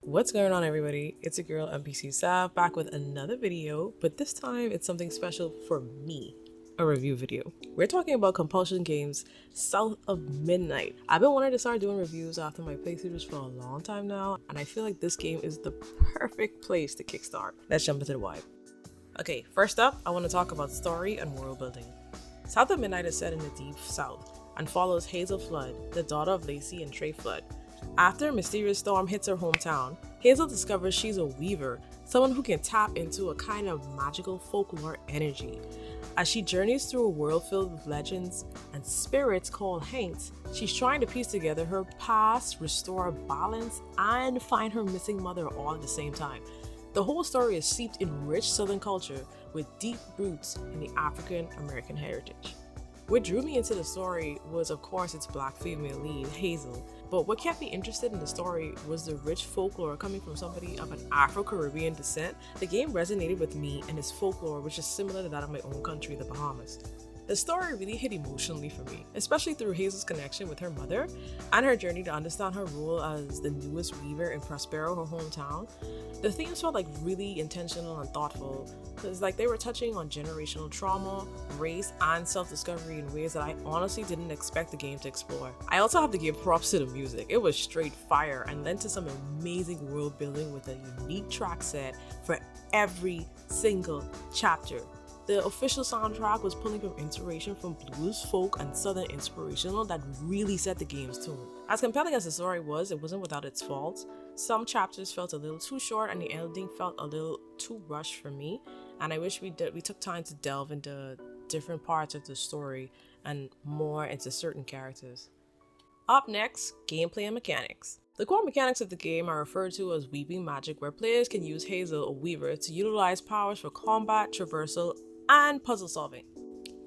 What's going on, everybody? It's your girl npcsav back with another video, but this time it's something special for me, a review video. We're talking about Compulsion Games South of Midnight. I've been wanting to start doing reviews after my playthroughs for a long time now, and I feel like this game is the perfect place to kickstart. Let's jump into the vibe. Okay, first up, I want to talk about story and world building. South of Midnight is set in the deep south and follows Hazel Flood, the daughter of Lacey and Trey Flood. After a mysterious storm hits her hometown, Hazel discovers she's a weaver, someone who can tap into a kind of magical folklore energy. As she journeys through a world filled with legends and spirits called haints, she's trying to piece together her past, restore balance, and find her missing mother all at the same time. The whole story is steeped in rich Southern culture with deep roots in the African American heritage. What drew me into the story was, of course, its black female lead, Hazel, but what kept me interested in the story was the rich folklore coming from somebody of an Afro-Caribbean descent. The game resonated with me and its folklore, which is similar to that of my own country, the Bahamas. The story really hit emotionally for me, especially through Hazel's connection with her mother and her journey to understand her role as the newest weaver in Prospero, her hometown. The themes felt like really intentional and thoughtful, because they were touching on generational trauma, race, and self-discovery in ways that I honestly didn't expect the game to explore. I also have to give props to the music. It was straight fire and led to some amazing world building with a unique track set for every single chapter. The official soundtrack was pulling from inspiration from blues, folk, and southern inspirational that really set the game's tone. As compelling as the story was, it wasn't without its faults. Some chapters felt a little too short and the ending felt a little too rushed for me, and I wish we took time to delve into different parts of the story and more into certain characters. Up next, gameplay and mechanics. The core mechanics of the game are referred to as weaving magic, where players can use Hazel, a weaver, to utilize powers for combat, traversal, and puzzle solving.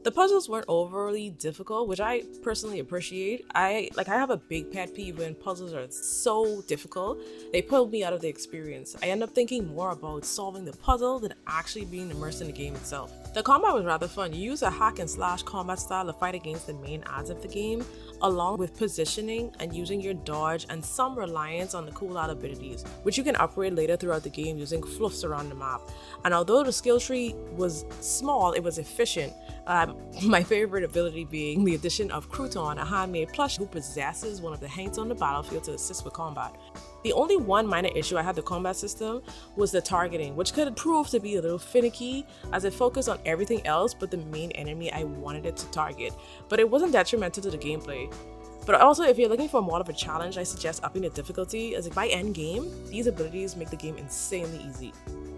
The puzzles weren't overly difficult, which I personally appreciate. I have a big pet peeve when puzzles are so difficult. They pull me out of the experience. I end up thinking more about solving the puzzle than actually being immersed in the game itself. The combat was rather fun. You use a hack and slash combat style to fight against the main adds of the game, along with positioning and using your dodge and some reliance on the cooldown abilities, which you can upgrade later throughout the game using fluffs around the map. And although the skill tree was small, it was efficient. My favorite ability being the addition of Crouton, a handmade plush who possesses one of the haints on the battlefield to assist with combat. The only one minor issue I had with the combat system was the targeting, which could prove to be a little finicky as it focused on everything else but the main enemy I wanted it to target, but it wasn't detrimental to the gameplay. But also, if you're looking for more of a challenge, I suggest upping the difficulty, as by end game, these abilities make the game insanely easy.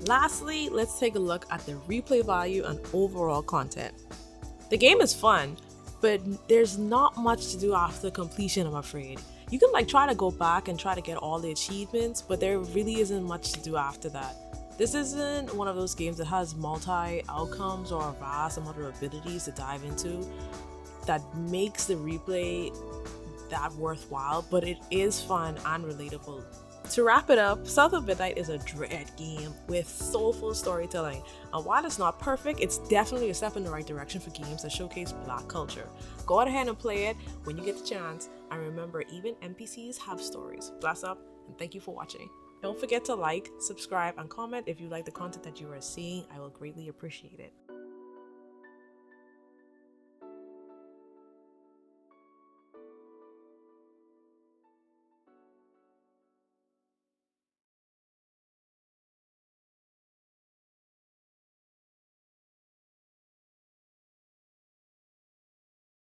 Lastly, let's take a look at the replay value and overall content. The game is fun, but there's not much to do after completion, I'm afraid. You can try to go back and try to get all the achievements, but there really isn't much to do after that. This isn't one of those games that has multi-outcomes or a vast amount of abilities to dive into that makes the replay that worthwhile, but it is fun and relatable. To wrap it up, South of Midnight is a dread game with soulful storytelling, and while it's not perfect, it's definitely a step in the right direction for games that showcase Black culture. Go ahead and play it when you get the chance, and remember, even NPCs have stories. Bless up, and thank you for watching. Don't forget to like, subscribe, and comment if you like the content that you are seeing. I will greatly appreciate it.